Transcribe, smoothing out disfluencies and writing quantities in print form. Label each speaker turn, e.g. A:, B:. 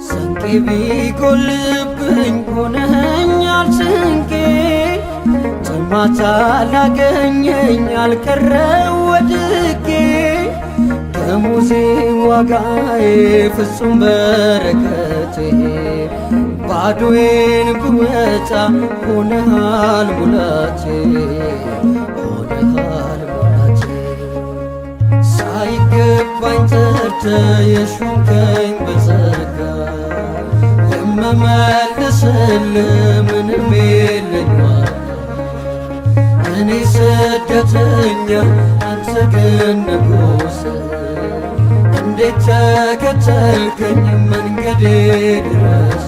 A: ስንቄ ቢጎልብኝ ሆነኸኛል ስንቄ ጥማት አላገኘኝ አልቀረው ወድቄ ደሞዜ ዋጋዬ ፍጹም በረከቴ ባዶዬን ብወጣ ሆነሃል ሙላቴ ሆነሃል ሙላቴ ሳይገባኝ ጠርተህ የሾምከኝ በጸጋ የምመልስልህ ምንም የለኝ ዋጋ እኔ ስደተኛ አንተ ግን ንጉሥ እንዴት ተከተልከኝ መንገዴ ድረስ